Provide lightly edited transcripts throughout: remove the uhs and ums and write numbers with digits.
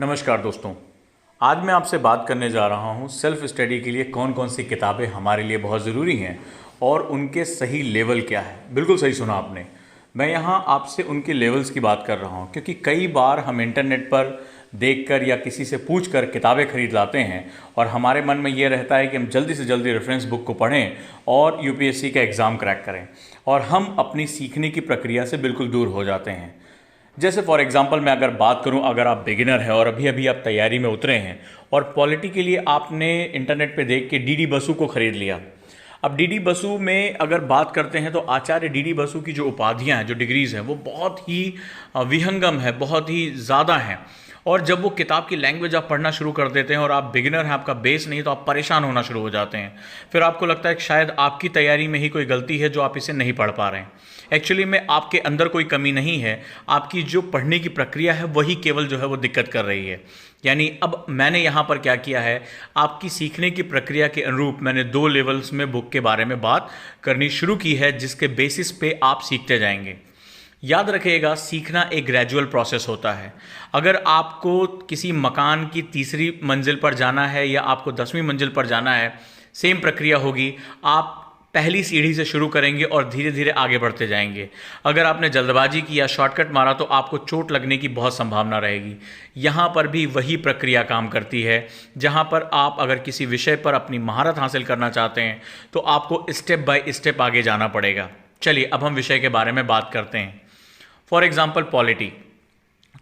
नमस्कार दोस्तों। आज मैं आपसे बात करने जा रहा हूँ सेल्फ स्टडी के लिए कौन कौन सी किताबें हमारे लिए बहुत ज़रूरी हैं और उनके सही लेवल क्या है। बिल्कुल सही सुना आपने। मैं यहाँ आपसे उनके लेवल्स की बात कर रहा हूँ क्योंकि कई बार हम इंटरनेट पर देखकर या किसी से पूछकर किताबें खरीद लाते हैं और हमारे मन में ये रहता है कि हम जल्दी से जल्दी रेफरेंस बुक को पढ़ें और यूपीएससी का एग्ज़ाम क्रैक करें, और हम अपनी सीखने की प्रक्रिया से बिल्कुल दूर हो जाते हैं। जैसे फॉर एग्जांपल मैं अगर बात करूं, अगर आप बिगिनर हैं और अभी अभी आप तैयारी में उतरे हैं और पॉलिटी के लिए आपने इंटरनेट पे देख के डीडी बसु को ख़रीद लिया। अब डीडी बसु में अगर बात करते हैं तो आचार्य डीडी बसु की जो उपाधियां हैं, जो डिग्रीज़ हैं, वो बहुत ही विहंगम है, बहुत ही ज़्यादा हैं। और जब वो किताब की लैंग्वेज आप पढ़ना शुरू कर देते हैं और आप बिगिनर हैं, आपका बेस नहीं, तो आप परेशान होना शुरू हो जाते हैं। फिर आपको लगता है कि शायद आपकी तैयारी में ही कोई गलती है जो आप इसे नहीं पढ़ पा रहे हैं। एक्चुअली में आपके अंदर कोई कमी नहीं है, आपकी जो पढ़ने की प्रक्रिया है वही केवल जो है वो दिक्कत कर रही है। यानी अब मैंने यहाँ पर क्या किया है, आपकी सीखने की प्रक्रिया के अनुरूप मैंने 2 लेवल्स में बुक के बारे में बात करनी शुरू की है, जिसके बेसिस पे आप सीखते जाएंगे। याद रखिएगा, सीखना एक ग्रेजुअल प्रोसेस होता है। अगर आपको किसी मकान की तीसरी मंजिल पर जाना है या आपको 10वीं मंजिल पर जाना है, सेम प्रक्रिया होगी। आप पहली सीढ़ी से शुरू करेंगे और धीरे धीरे आगे बढ़ते जाएंगे। अगर आपने जल्दबाजी की या शॉर्टकट मारा तो आपको चोट लगने की बहुत संभावना रहेगी। यहाँ पर भी वही प्रक्रिया काम करती है, जहाँ पर आप अगर किसी विषय पर अपनी महारत हासिल करना चाहते हैं तो आपको स्टेप बाय स्टेप आगे जाना पड़ेगा। चलिए अब हम विषय के बारे में बात करते हैं। For example polity.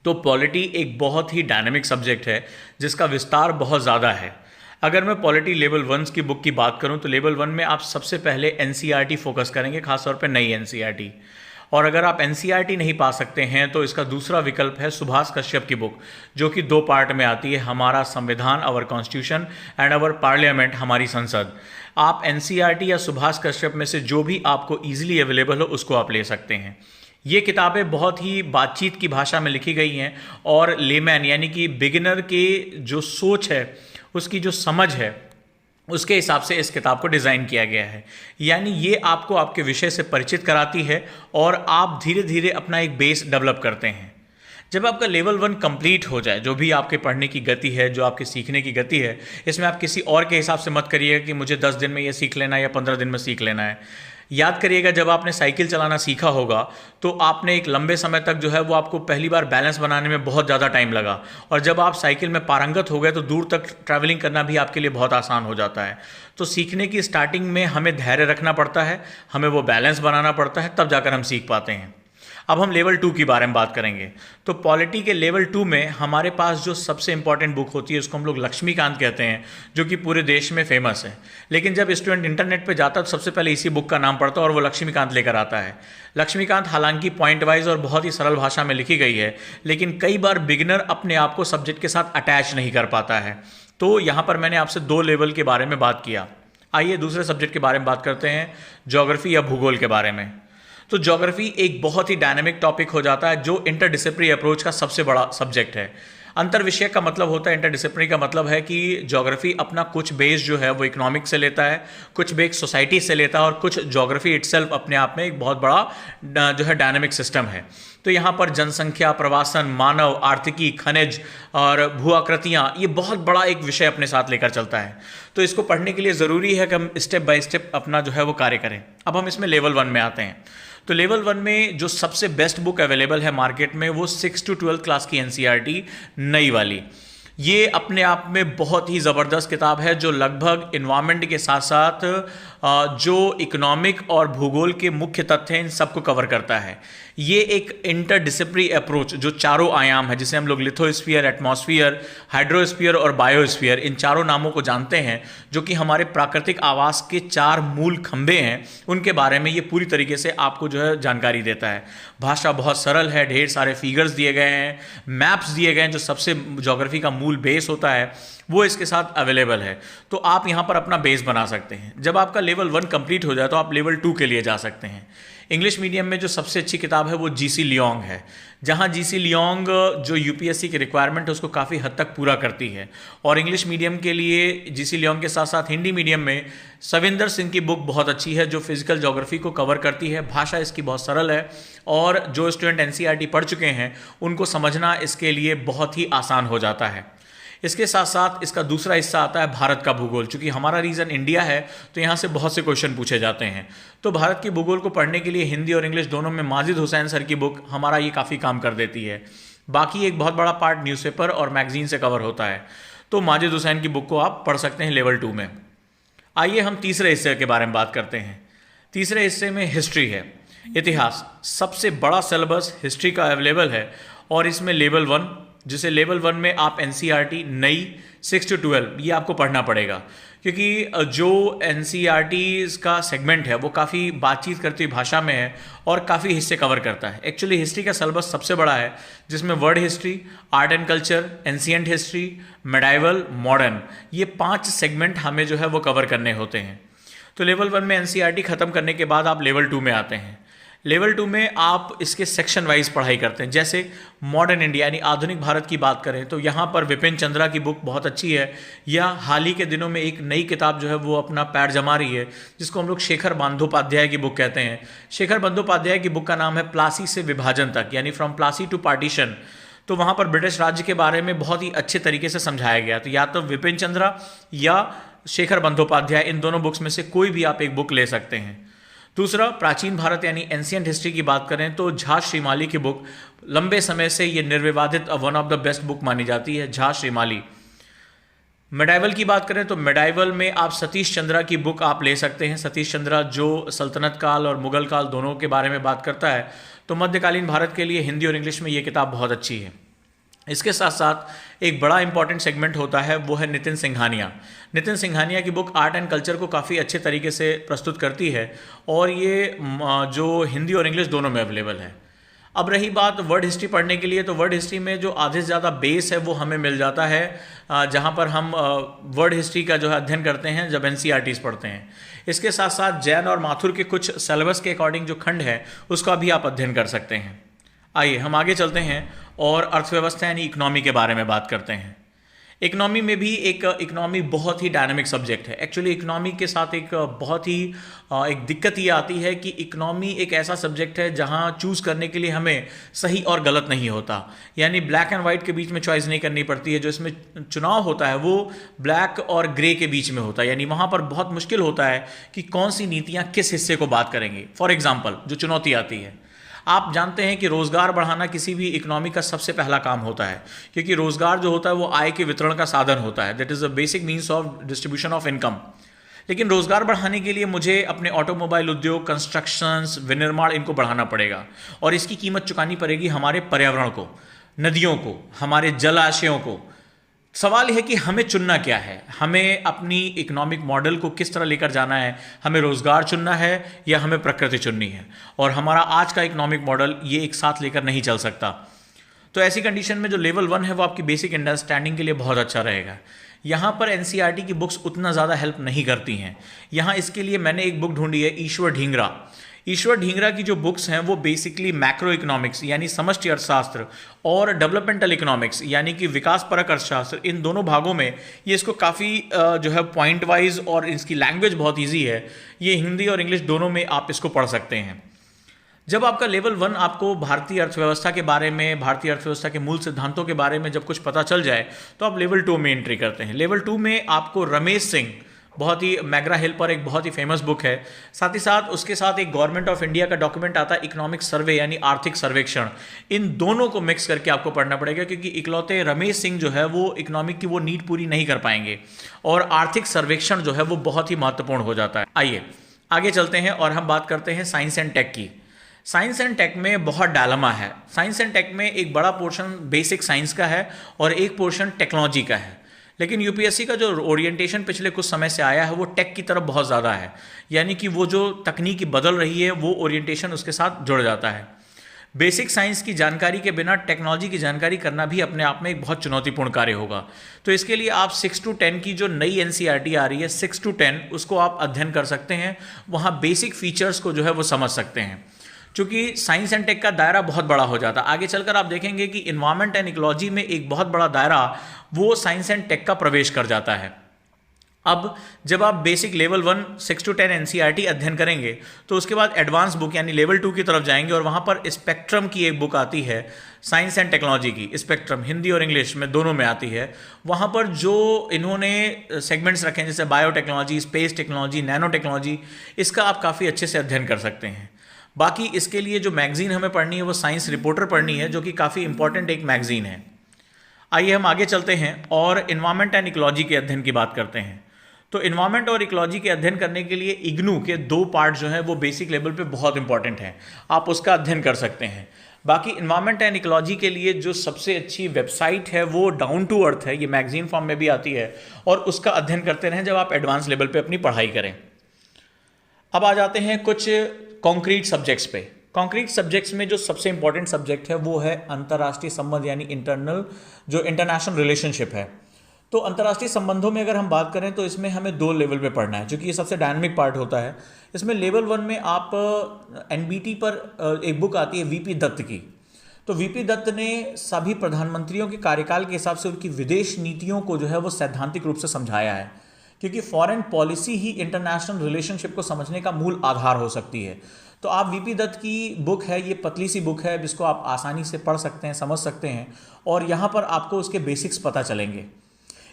तो पॉलिटी एक बहुत ही डायनेमिक सब्जेक्ट है जिसका विस्तार बहुत ज़्यादा है। अगर मैं पॉलिटी लेवल 1 की बुक की बात करूं तो लेवल 1 में आप सबसे पहले एनसीईआरटी फोकस करेंगे, खासतौर पे नई एनसीईआरटी। और अगर आप एनसीईआरटी नहीं पा सकते हैं तो इसका दूसरा विकल्प है सुभाष कश्यप की बुक, जो कि 2 पार्ट में आती है, हमारा संविधान, our constitution and our parliament, हमारी संसद। आप एनसीईआरटी या सुभाष कश्यप में से जो भी आपको ईजिली अवेलेबल हो उसको आप ले सकते हैं। ये किताबें बहुत ही बातचीत की भाषा में लिखी गई हैं और लेमैन यानी कि बिगिनर के जो सोच है, उसकी जो समझ है, उसके हिसाब से इस किताब को डिज़ाइन किया गया है। यानी ये आपको आपके विषय से परिचित कराती है और आप धीरे धीरे अपना एक बेस डेवलप करते हैं। जब आपका लेवल 1 कंप्लीट हो जाए, जो भी आपके पढ़ने की गति है, जो आपके सीखने की गति है, इसमें आप किसी और के हिसाब से मत करिएगा कि मुझे 10 दिन में ये सीख लेना है या 15 दिन में सीख लेना है। याद करिएगा, जब आपने साइकिल चलाना सीखा होगा तो आपने एक लंबे समय तक जो है वो आपको पहली बार बैलेंस बनाने में बहुत ज़्यादा टाइम लगा, और जब आप साइकिल में पारंगत हो गए तो दूर तक ट्रैवलिंग करना भी आपके लिए बहुत आसान हो जाता है। तो सीखने की स्टार्टिंग में हमें धैर्य रखना पड़ता है, हमें वो बैलेंस बनाना पड़ता है, तब जाकर हम सीख पाते हैं। अब हम लेवल 2 की बारे में बात करेंगे। तो पॉलिटी के लेवल 2 में हमारे पास जो सबसे इंपॉर्टेंट बुक होती है उसको हम लोग लक्ष्मीकांत कहते हैं, जो कि पूरे देश में फेमस है। लेकिन जब स्टूडेंट इंटरनेट पे जाता है तो सबसे पहले इसी बुक का नाम पढ़ता है और वो लक्ष्मीकांत लेकर आता है। लक्ष्मीकांत हालांकि पॉइंट वाइज और बहुत ही सरल भाषा में लिखी गई है, लेकिन कई बार बिगिनर अपने आप को सब्जेक्ट के साथ अटैच नहीं कर पाता है। तो यहाँ पर मैंने आपसे 2 लेवल के बारे में बात किया। आइए दूसरे सब्जेक्ट के बारे में बात करते हैं, ज्योग्राफी या भूगोल के बारे में। तो ज्योग्राफी एक बहुत ही डायनामिक टॉपिक हो जाता है, जो इंटरडिसिप्लिनरी अप्रोच का सबसे बड़ा सब्जेक्ट है। अंतर विषय का मतलब होता है, इंटरडिसिप्लिनरी का मतलब है कि ज्योग्राफी अपना कुछ बेस जो है वो इकोनॉमिक्स से लेता है, कुछ बेस सोसाइटी से लेता है, और कुछ ज्योग्राफी इटसेल्फ अपने आप में एक बहुत बड़ा जो है डायनामिक सिस्टम है। तो यहाँ पर जनसंख्या, प्रवासन, मानव, आर्थिकी, खनिज और भू आकृतियाँ, ये बहुत बड़ा एक विषय अपने साथ लेकर चलता है। तो इसको पढ़ने के लिए ज़रूरी है कि हम स्टेप बाय स्टेप अपना जो है वो कार्य करें। अब हम इसमें लेवल 1 में आते हैं। तो लेवल 1 में जो सबसे बेस्ट बुक अवेलेबल है मार्केट में, वो 6 to 12 क्लास की एनसीईआरटी नई वाली। ये अपने आप में बहुत ही ज़बरदस्त किताब है, जो लगभग इन्वायरमेंट के साथ साथ जो इकोनॉमिक और भूगोल के मुख्य तथ्य हैं इन सबको कवर करता है। ये एक इंटरडिसिप्लिनरी अप्रोच, जो चारों आयाम है, जिसे हम लोग लिथोस्फीयर, एटमॉस्फियर, हाइड्रोस्फीयर और बायोस्फीयर, इन चारों नामों को जानते हैं, जो कि हमारे प्राकृतिक आवास के 4 मूल खंभे हैं, उनके बारे में ये पूरी तरीके से आपको जो है जानकारी देता है। भाषा बहुत सरल है, ढेर सारे फिगर्स दिए गए हैं, मैप्स दिए गए हैं, जो सबसे ज्योग्राफी का मूल बेस होता है, वो इसके साथ अवेलेबल है। तो आप यहाँ पर अपना बेस बना सकते हैं। जब आपका लेवल 1 कंप्लीट हो जाए तो आप लेवल 2 के लिए जा सकते हैं। इंग्लिश मीडियम में जो सबसे अच्छी किताब है वो जीसी लियोंग है, जहाँ जीसी लियोंग जो यूपीएससी की रिक्वायरमेंट है उसको काफ़ी हद तक पूरा करती है। और इंग्लिश मीडियम के लिए जीसी लियोंग के साथ साथ हिंदी मीडियम में सविंदर सिंह की बुक बहुत अच्छी है, जो फिजिकल ज्योग्राफी को कवर करती है। भाषा इसकी बहुत सरल है और जो स्टूडेंट एनसीईआरटी पढ़ चुके हैं उनको समझना इसके लिए बहुत ही आसान हो जाता है। इसके साथ साथ इसका दूसरा हिस्सा आता है भारत का भूगोल। चूंकि हमारा रीजन इंडिया है तो यहाँ से बहुत से क्वेश्चन पूछे जाते हैं, तो भारत की भूगोल को पढ़ने के लिए हिंदी और इंग्लिश दोनों में माजिद हुसैन सर की बुक हमारा ये काफ़ी काम कर देती है। बाकी एक बहुत बड़ा पार्ट न्यूज़पेपर और मैगजीन से कवर होता है, तो माजिद हुसैन की बुक को आप पढ़ सकते हैं लेवल 2 में। आइए हम तीसरे हिस्से के बारे में बात करते हैं। तीसरे हिस्से में हिस्ट्री है, इतिहास। सबसे बड़ा सिलेबस हिस्ट्री का अवेलेबल है और इसमें लेवल 1, जिसे लेवल 1 में आप एनसीईआरटी नई 6 to 12 ये आपको पढ़ना पड़ेगा, क्योंकि जो एनसीईआरटी का सेगमेंट है वो काफ़ी बातचीत करती हुई भाषा में है और काफ़ी हिस्से कवर करता है। एक्चुअली हिस्ट्री का सिलेबस सबसे बड़ा है, जिसमें world history, art and culture, ancient history, medieval, modern, ये 5 सेगमेंट हमें जो है वो कवर करने होते हैं। तो लेवल 1 में एनसीईआरटी ख़त्म करने के बाद आप लेवल 2 में आते हैं। लेवल 2 में आप इसके सेक्शन वाइज पढ़ाई करते हैं। जैसे मॉडर्न इंडिया यानी आधुनिक भारत की बात करें तो यहाँ पर विपिन चंद्रा की बुक बहुत अच्छी है, या हाल ही के दिनों में एक नई किताब जो है वो अपना पैर जमा रही है, जिसको हम लोग शेखर बंदोपाध्याय की बुक कहते हैं। शेखर बंदोपाध्याय की बुक का नाम है प्लासी से विभाजन तक, यानी फ्रॉम प्लासी टू पार्टीशन। तो वहाँ पर ब्रिटिश राज्य के बारे में बहुत ही अच्छे तरीके से समझाया गया। तो या तो विपिन चंद्रा या शेखर बंदोपाध्याय, इन दोनों बुक्स में से कोई भी आप एक बुक ले सकते हैं। दूसरा, प्राचीन भारत यानी एंशिएंट हिस्ट्री की बात करें तो झा श्रीमाली की बुक लंबे समय से ये निर्विवादित one of the best book मानी जाती है, झा श्रीमाली। मेडाइवल की बात करें तो मेडाइवल में आप सतीश चंद्रा की बुक आप ले सकते हैं। सतीश चंद्रा जो सल्तनत काल और मुगल काल दोनों के बारे में बात करता है, तो मध्यकालीन भारत के लिए हिंदी और इंग्लिश में ये किताब बहुत अच्छी है। इसके साथ साथ एक बड़ा इंपॉर्टेंट सेगमेंट होता है, वो है नितिन सिंघानिया। नितिन सिंघानिया की बुक आर्ट एंड कल्चर को काफ़ी अच्छे तरीके से प्रस्तुत करती है और ये जो हिंदी और इंग्लिश दोनों में अवेलेबल है। अब रही बात वर्ड हिस्ट्री पढ़ने के लिए, तो वर्ड हिस्ट्री में जो आधे से ज़्यादा बेस है वो हमें मिल जाता है जहाँ पर हम वर्ड हिस्ट्री का जो है अध्ययन करते हैं जब एनसीईआरटीज़ पढ़ते हैं। इसके साथ साथ जैन और माथुर के कुछ सिलेबस के अकॉर्डिंग जो खंड है उसका भी आप अध्ययन कर सकते हैं। आइए हम आगे चलते हैं और अर्थव्यवस्था यानी इकोनॉमी के बारे में बात करते हैं। इकोनॉमी में भी इकोनॉमी बहुत ही डायनामिक सब्जेक्ट है। एक्चुअली इकोनॉमी के साथ एक बहुत ही एक दिक्कत ये आती है कि इकोनॉमी एक ऐसा सब्जेक्ट है जहां चूज़ करने के लिए हमें सही और गलत नहीं होता, यानी ब्लैक एंड वाइट के बीच में चॉइस नहीं करनी पड़ती है। जो इसमें चुनाव होता है वो ब्लैक और ग्रे के बीच में होता है, यानी वहाँ पर बहुत मुश्किल होता है कि कौन सी नीतियाँ किस हिस्से को बात करेंगी। फॉर एग्जाम्पल, जो चुनौती आती है, आप जानते हैं कि रोज़गार बढ़ाना किसी भी इकोनॉमी का सबसे पहला काम होता है, क्योंकि रोज़गार जो होता है वो आय के वितरण का साधन होता है। That is the basic means of distribution of income. लेकिन रोज़गार बढ़ाने के लिए मुझे अपने ऑटोमोबाइल उद्योग, कंस्ट्रक्शंस, विनिर्माण, इनको बढ़ाना पड़ेगा और इसकी कीमत चुकानी पड़ेगी हमारे पर्यावरण को, नदियों को, हमारे जलाशयों को। सवाल है कि हमें चुनना क्या है, हमें अपनी इकोनॉमिक मॉडल को किस तरह लेकर जाना है। हमें रोज़गार चुनना है या हमें प्रकृति चुननी है, और हमारा आज का इकोनॉमिक मॉडल ये एक साथ लेकर नहीं चल सकता। तो ऐसी कंडीशन में जो लेवल 1 है वो आपकी बेसिक अंडरस्टैंडिंग के लिए बहुत अच्छा रहेगा। यहाँ पर एनसीईआरटी की बुक्स उतना ज़्यादा हेल्प नहीं करती हैं। यहाँ इसके लिए मैंने एक बुक ढूंढी है, ईश्वर ढींगरा। ईश्वर ढींगरा की जो बुक्स हैं वो बेसिकली मैक्रो इकोनॉमिक्स यानी समष्टि अर्थशास्त्र और डेवलपमेंटल इकोनॉमिक्स यानी कि विकास परक अर्थशास्त्र, इन दोनों भागों में ये इसको काफ़ी जो है पॉइंट वाइज, और इसकी लैंग्वेज बहुत ईजी है। ये हिंदी और इंग्लिश दोनों में आप इसको पढ़ सकते हैं। जब आपका लेवल 1 आपको भारतीय अर्थव्यवस्था के बारे में, भारतीय अर्थव्यवस्था के मूल सिद्धांतों के बारे में जब कुछ पता चल जाए तो आप लेवल 2 में एंट्री करते हैं। लेवल 2 में आपको रमेश सिंह, बहुत ही मैग्रा हिल पर एक बहुत ही फेमस बुक है, साथ ही साथ उसके साथ एक गवर्नमेंट ऑफ इंडिया का डॉक्यूमेंट आता है इकोनॉमिक सर्वे यानी आर्थिक सर्वेक्षण। इन दोनों को मिक्स करके आपको पढ़ना पड़ेगा, क्योंकि इकलौते रमेश सिंह जो है वो इकोनॉमिक की वो नीड पूरी नहीं कर पाएंगे, और आर्थिक सर्वेक्षण जो है वो बहुत ही महत्वपूर्ण हो जाता है। आइए आगे चलते हैं और हम बात करते हैं साइंस एंड टेक की। साइंस एंड टेक में बहुत डायलेमा है। साइंस एंड टेक में एक बड़ा पोर्शन बेसिक साइंस का है और एक पोर्शन टेक्नोलॉजी का है, लेकिन यूपीएससी का जो ओरिएंटेशन पिछले कुछ समय से आया है वो टेक की तरफ बहुत ज़्यादा है, यानी कि वो जो तकनीकी बदल रही है वो ओरिएंटेशन उसके साथ जुड़ जाता है। बेसिक साइंस की जानकारी के बिना टेक्नोलॉजी की जानकारी करना भी अपने आप में एक बहुत चुनौतीपूर्ण कार्य होगा। तो इसके लिए आप 6 to 10 की जो नई एनसीईआरटी आ रही है 6 to 10, उसको आप अध्ययन कर सकते हैं। वहाँ बेसिक फीचर्स को जो है वो समझ सकते हैं, क्योंकि साइंस एंड टेक का दायरा बहुत बड़ा हो जाता है। आगे चलकर आप देखेंगे कि इन्वायरमेंट एंड इकोलॉजी में एक बहुत बड़ा दायरा वो साइंस एंड टेक का प्रवेश कर जाता है। अब जब आप बेसिक लेवल 1 6 to 10 एनसीईआरटी अध्ययन करेंगे तो उसके बाद एडवांस बुक यानी लेवल 2 की तरफ जाएंगे और वहाँ पर स्पेक्ट्रम की एक बुक आती है साइंस एंड टेक्नोलॉजी की। स्पेक्ट्रम हिंदी और इंग्लिश में दोनों में आती है। वहाँ पर जो इन्होंने सेगमेंट्स रखे हैं जैसे biotechnology, space technology, nano technology, इसका आप काफ़ी अच्छे से अध्ययन कर सकते हैं। बाकी इसके लिए जो मैगजीन हमें पढ़नी है वो साइंस रिपोर्टर पढ़नी है, जो कि काफ़ी इंपॉर्टेंट एक मैगजीन है। आइए हम आगे चलते हैं और इन्वायरमेंट एंड इकोलॉजी के अध्ययन की बात करते हैं। तो इन्वायरमेंट और इकोलॉजी के अध्ययन करने के लिए इग्नू के 2 पार्ट जो हैं वो बेसिक लेवल पे बहुत इंपॉर्टेंट हैं, आप उसका अध्ययन कर सकते हैं। बाकी इन्वायरमेंट एंड इकोलॉजी के लिए जो सबसे अच्छी वेबसाइट है वो डाउन टू अर्थ है, ये मैगजीन फॉर्म में भी आती है, और उसका अध्ययन करते रहें जब आप एडवांस लेवल पर अपनी पढ़ाई करें। अब आ जाते हैं कुछ कॉन्क्रीट सब्जेक्ट्स पे। कॉन्क्रीट सब्जेक्ट्स में जो सबसे इंपॉर्टेंट सब्जेक्ट है वो है अंतर्राष्ट्रीय संबंध यानी इंटरनेशनल रिलेशनशिप है। तो अंतर्राष्ट्रीय संबंधों में अगर हम बात करें तो इसमें हमें 2 लेवल पे पढ़ना है, क्योंकि ये सबसे डायनामिक पार्ट होता है। इसमें लेवल 1 में आप एनबीटी पर एक बुक आती है वीपी दत्त की। तो वीपी दत्त ने सभी प्रधानमंत्रियों के कार्यकाल के हिसाब से उनकी विदेश नीतियों को जो है वो सैद्धांतिक रूप से समझाया है, क्योंकि फॉरेन पॉलिसी ही इंटरनेशनल रिलेशनशिप को समझने का मूल आधार हो सकती है। तो आप वीपी दत्त की बुक है, ये पतली सी बुक है जिसको आप आसानी से पढ़ सकते हैं, समझ सकते हैं, और यहाँ पर आपको उसके बेसिक्स पता चलेंगे।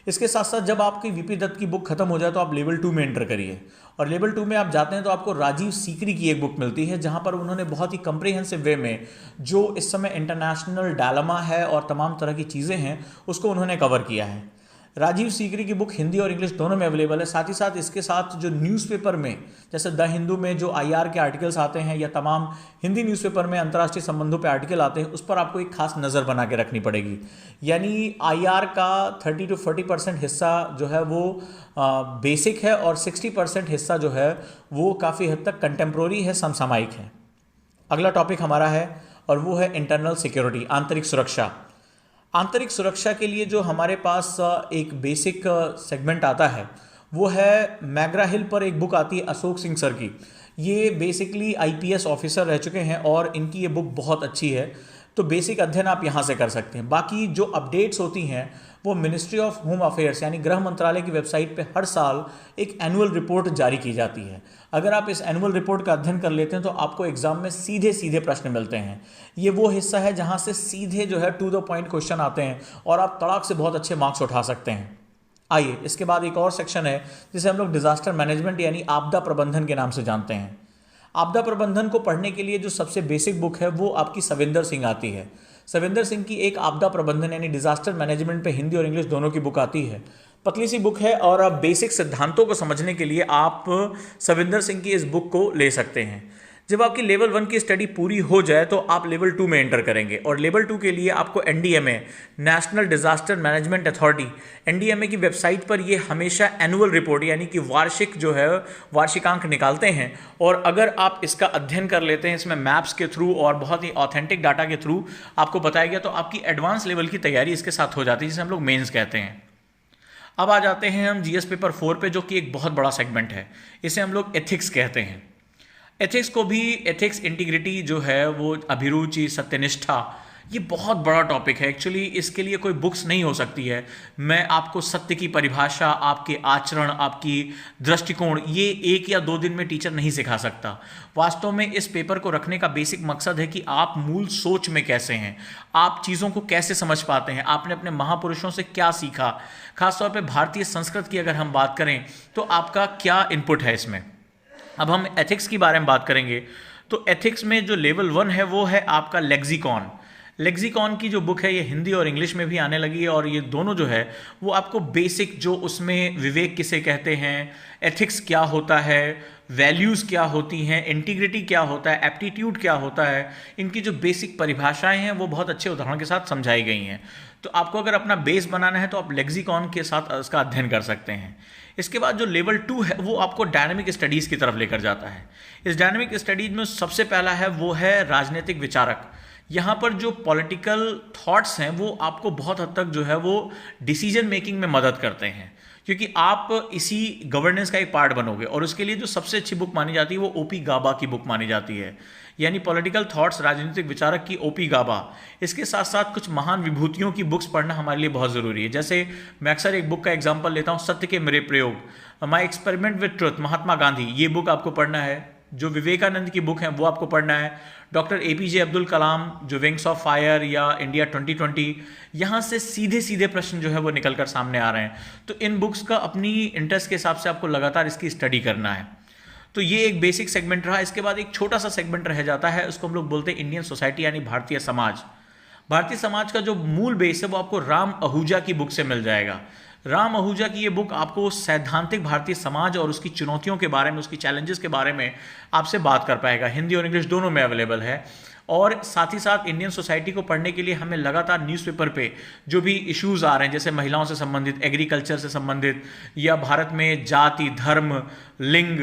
इसके साथ साथ जब आपकी वीपी दत्त की बुक खत्म हो जाए तो आप लेवल 2 में एंटर करिए, और लेवल 2 में आप जाते हैं तो आपको राजीव सीकरी की एक बुक मिलती है, जहाँ पर उन्होंने बहुत ही कम्प्रिहेंसिव वे में जो इस समय इंटरनेशनल डायलेमा है और तमाम तरह की चीज़ें हैं उसको उन्होंने कवर किया है। राजीव सीकरी की बुक हिंदी और इंग्लिश दोनों में अवेलेबल है। साथ ही साथ इसके साथ जो न्यूज़पेपर में जैसे द हिंदू में जो आईआर के आर्टिकल्स आते हैं या तमाम हिंदी न्यूज़पेपर में अंतर्राष्ट्रीय संबंधों पे आर्टिकल आते हैं, उस पर आपको एक खास नज़र बना के रखनी पड़ेगी। यानी आईआर का 30 to 40% हिस्सा जो है वो बेसिक है और 60% हिस्सा जो है वो काफ़ी हद तक कंटेम्प्रोरी है, समसामयिक है। अगला टॉपिक हमारा है और वो है इंटरनल सिक्योरिटी, आंतरिक सुरक्षा। आंतरिक सुरक्षा के लिए जो हमारे पास एक बेसिक सेगमेंट आता है वो है मैग्रा हिल पर एक बुक आती है अशोक सिंह सर की। ये बेसिकली आईपीएस ऑफिसर रह चुके हैं और इनकी ये बुक बहुत अच्छी है, तो बेसिक अध्ययन आप यहाँ से कर सकते हैं। बाकी जो अपडेट्स होती हैं वो मिनिस्ट्री ऑफ होम अफेयर्स यानी गृह मंत्रालय की वेबसाइट पे हर साल एक एनुअल रिपोर्ट जारी की जाती है। अगर आप इस एनुअल रिपोर्ट का अध्ययन कर लेते हैं तो आपको एग्जाम में सीधे सीधे प्रश्न मिलते हैं। ये वो हिस्सा है जहाँ से सीधे जो है टू द पॉइंट क्वेश्चन आते हैं और आप तड़ाक से बहुत अच्छे मार्क्स उठा सकते हैं। आइए इसके बाद एक और सेक्शन है जिसे हम लोग डिजास्टर मैनेजमेंट यानी आपदा प्रबंधन के नाम से जानते हैं। आपदा प्रबंधन को पढ़ने के लिए जो सबसे बेसिक बुक है वो आपकी सविंदर सिंह आती है। सविंदर सिंह की एक आपदा प्रबंधन यानी डिजास्टर मैनेजमेंट पे हिंदी और इंग्लिश दोनों की बुक आती है। पतली सी बुक है और अब बेसिक सिद्धांतों को समझने के लिए आप सविंदर सिंह की इस बुक को ले सकते हैं। जब आपकी लेवल 1 की स्टडी पूरी हो जाए तो आप लेवल 2 में एंटर करेंगे और लेवल 2 के लिए आपको NDMA national disaster management authority NDMA की वेबसाइट पर ये हमेशा एनुअल रिपोर्ट यानी कि वार्षिक जो है वार्षिकांक निकालते हैं। और अगर आप इसका अध्ययन कर लेते हैं इसमें मैप्स के थ्रू और बहुत ही ऑथेंटिक डाटा के थ्रू आपको बताया गया, तो आपकी एडवांस लेवल की तैयारी इसके साथ हो जाती है, जिसे हम लोग मेंस कहते हैं। अब आ जाते हैं हम जीएस पेपर 4 पे, जो कि एक बहुत बड़ा सेगमेंट है। इसे हम लोग एथिक्स कहते हैं। एथिक्स को भी एथिक्स इंटीग्रिटी जो है वो अभिरुचि सत्यनिष्ठा, ये बहुत बड़ा टॉपिक है। एक्चुअली इसके लिए कोई बुक्स नहीं हो सकती है। मैं आपको सत्य की परिभाषा, आपके आचरण, आपकी दृष्टिकोण, ये 1 या 2 दिन में टीचर नहीं सिखा सकता। वास्तव में इस पेपर को रखने का बेसिक मकसद है कि आप मूल सोच में कैसे हैं, आप चीज़ों को कैसे समझ पाते हैं, आपने अपने महापुरुषों से क्या सीखा। खासतौर पर भारतीय संस्कृत की अगर हम बात करें तो आपका क्या इनपुट है इसमें। अब हम एथिक्स के बारे में बात करेंगे तो एथिक्स में जो लेवल 1 है वो है आपका लेक्सिकॉन। लेक्सिकॉन की जो बुक है ये हिंदी और इंग्लिश में भी आने लगी है और ये दोनों जो है वो आपको बेसिक जो उसमें विवेक किसे कहते हैं, एथिक्स क्या होता है, वैल्यूज़ क्या होती हैं, इंटीग्रिटी क्या होता है, एप्टीट्यूड क्या होता है, इनकी जो बेसिक परिभाषाएं हैं वो बहुत अच्छे उदाहरण के साथ समझाई गई हैं। तो आपको अगर अपना बेस बनाना है तो आप लेक्सिकॉन के साथ उसका अध्ययन कर सकते हैं। इसके बाद जो लेवल 2 है वो आपको डायनामिक स्टडीज़ की तरफ लेकर जाता है। इस डायनामिक स्टडीज़ में सबसे पहला है वो है राजनीतिक विचारक। यहाँ पर जो पॉलिटिकल थॉट्स हैं वो आपको बहुत हद तक जो है वो डिसीजन मेकिंग में मदद करते हैं, क्योंकि आप इसी गवर्नेंस का एक पार्ट बनोगे। और उसके लिए जो सबसे अच्छी बुक मानी जाती है वो ओपी गाबा की बुक मानी जाती है, यानी पॉलिटिकल थॉट्स, राजनीतिक विचारक की ओपी गाबा। इसके साथ साथ कुछ महान विभूतियों की बुक्स पढ़ना हमारे लिए बहुत ज़रूरी है। जैसे मैं अक्सर एक बुक का एग्जाम्पल लेता हूँ, सत्य के मेरे प्रयोग, my experiment with truth, Mahatma Gandhi, ये बुक आपको पढ़ना है। जो विवेकानंद की बुक है वो आपको पढ़ना है। डॉक्टर एपीजे अब्दुल कलाम, जो विंग्स ऑफ फायर या इंडिया 2020, यहाँ से सीधे सीधे प्रश्न जो है वो निकलकर सामने आ रहे हैं। तो इन बुक्स का अपनी इंटरेस्ट के हिसाब से आपको लगातार इसकी स्टडी करना है। तो ये एक बेसिक सेगमेंट रहा। इसके बाद एक छोटा सा सेगमेंट रह जाता है, उसको हम लोग बोलते हैं इंडियन सोसाइटी, यानी भारतीय समाज। भारतीय समाज का जो मूल बेस है वो आपको राम आहूजा की बुक से मिल जाएगा। राम आहूजा की ये बुक आपको सैद्धांतिक भारतीय समाज और उसकी चुनौतियों के बारे में, उसकी चैलेंजेस के बारे में आपसे बात कर पाएगा। हिंदी और इंग्लिश दोनों में अवेलेबल है। और साथ ही साथ इंडियन सोसाइटी को पढ़ने के लिए हमें लगातार न्यूज़पेपर पे जो भी इश्यूज़ आ रहे हैं, जैसे महिलाओं से संबंधित, एग्रीकल्चर से संबंधित, या भारत में जाति, धर्म, लिंग,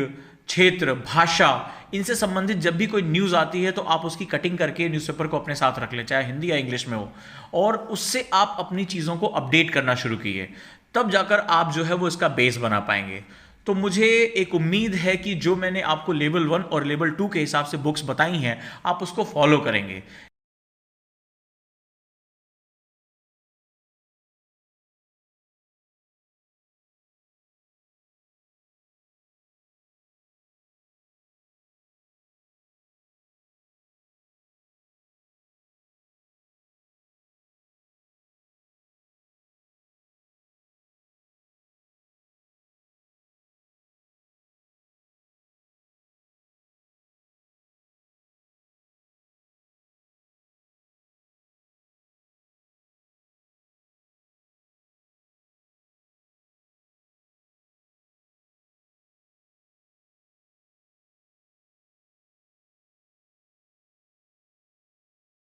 क्षेत्र, भाषा, इनसे संबंधित जब भी कोई न्यूज़ आती है तो आप उसकी कटिंग करके न्यूज़पेपर को अपने साथ रख लें, चाहे हिंदी या इंग्लिश में हो, और उससे आप अपनी चीज़ों को अपडेट करना शुरू कीजिए। तब जाकर आप जो है वो इसका बेस बना पाएंगे। तो मुझे एक उम्मीद है कि जो मैंने आपको लेवल 1 और लेवल 2 के हिसाब से बुक्स बताई हैं, आप उसको फॉलो करेंगे।